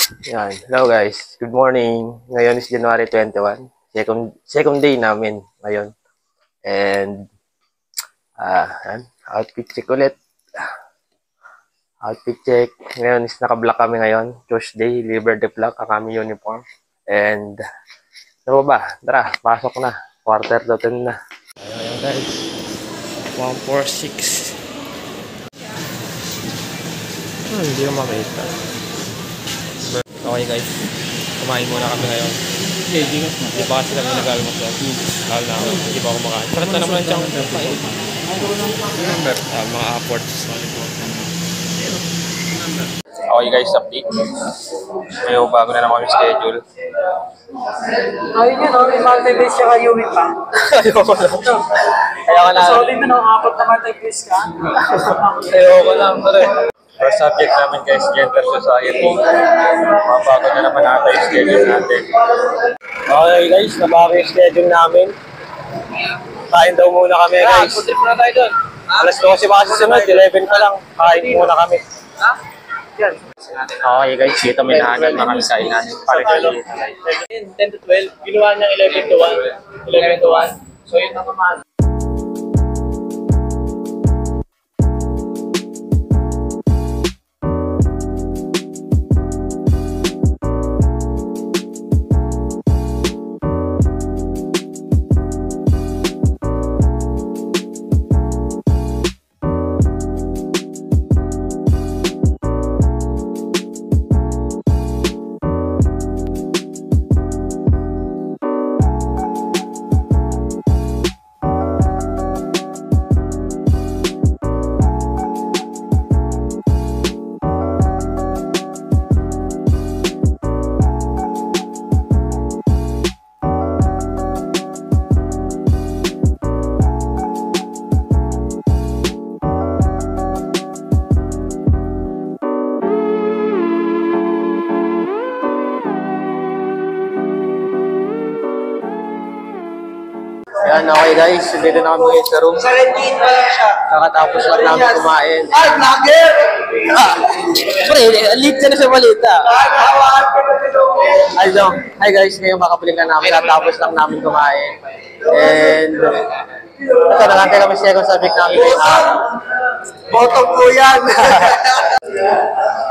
Yan. Hello guys. Good morning. Ngayon is January 21. Second day namin ngayon. And outfit check ulit. Outfit check. Ngayon is naka-black kami ngayon. Tuesday, Liberty Black ang aming uniform. And ano ba? Tara, pasok na. Quarter to 10 na. Ayun guys. 146. Hindi ko makita. Okay guys, kumain muna kami ngayon. Hindi ba kasi kami nag-almusal? Lalo na ako, hindi pa ako makain. Sarap na naman ang tiyang mga apports. Okay guys, update. Ngayon, bago na naman kami schedule. Ayun yun, may multi-base siya kayo pa. Ayoko lang. Ayoko lang. So, dito ng apat na multi-base ka. Ayoko lang. First subject namin guys, gender society. Mabago na naman natin yung schedule natin. Okay guys, nabago yung schedule namin. Kain daw muna kami guys. Trip na tayo doon. Alas 12 pa kasi sunod, 11 pa lang. Kain muna kami. Yan. Okay guys, dito may nahanap na kami sa inan. 10 to 12. Ginawa niyang 11 to 1. 11 to 1. So, yun ang naman. Yan, okay guys, dito na kami sa room. 17 pa lang siya. Kakatapos lang namin kumain. Ay, vlogger! Pre, lead ka na sa balita. Ay, hawakan ka na dito. Ay, so, hi guys, ngayon makapaling ka namin. Kakatapos lang namin kumain. And, ito, nakantay kami second subject namin ngayon. Bottom ko yan.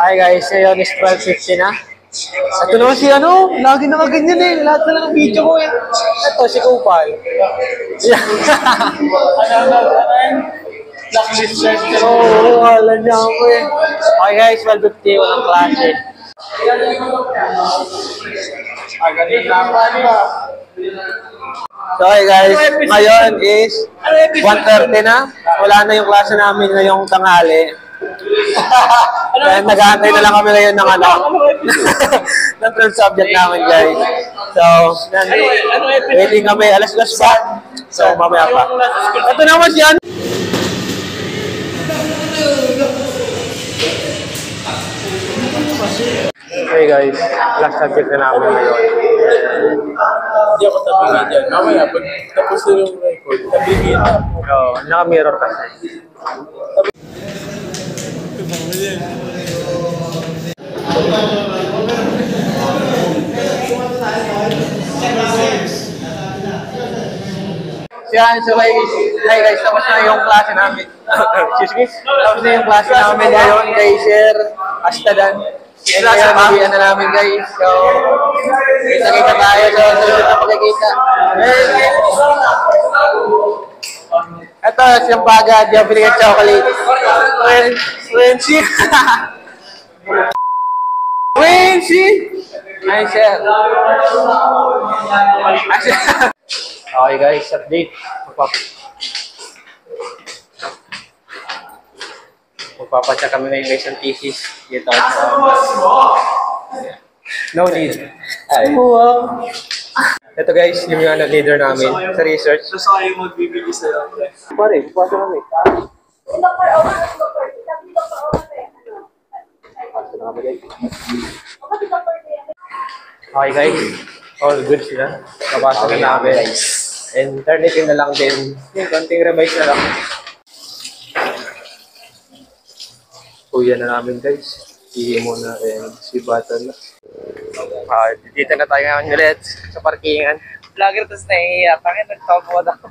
Hi guys, ngayon is 12:50 na. Ito naman si ano, lagi na ganyan eh. Lahat na lang ang video ko eh. Ito, si Kupal. Blacklist search. Oo, alam niya ako eh. Okay guys, 12:50, walang klase. Agaling lang ba? So okay guys, ngayon is 1:30 na. Wala na yung klase namin ngayong tanghali. Kaya nag-aantay na lang kami ngayon ng ano, ng 12 subject namin guys. So, yan, waiting kami, alas-alas pa. So, mamaya pa. Ito naman si ano. Okay guys, last subject na namin ngayon. Hindi ako tabingin dyan. Mamaya, pag tapos na yung record, tabingin na. Oo, naka-mirror kasi. Yan, so hi guys, tapos na yung klase namin. Excuse me? Tapos na yung klase namin ngayon kay Sir Astadan. And kaya nabihan na namin guys. So, kita-kita tayo sa susunod na pagkikita. Ito, siyang bagad, yung binigyan chocolate. Wensi! Wensi! Hi, sir. Okay guys, update. Magpapacheck kami ngayon guys ng thesis. Dito no need. Ay. Wow. Ito guys, yung leader namin sa research. So, sa'yo magbibigay sa'yo. Pare, pasok kami. Okay guys, all good sila. Kapasok na namin. And turnitin na lang din. Yung konting revise na lang. Kuya na namin guys. Ihi muna rin si Battle. Dito na tayo ngayon ulit sa parkingan. Vlogger tapos nahihiya. Pangit, nagtawa ko.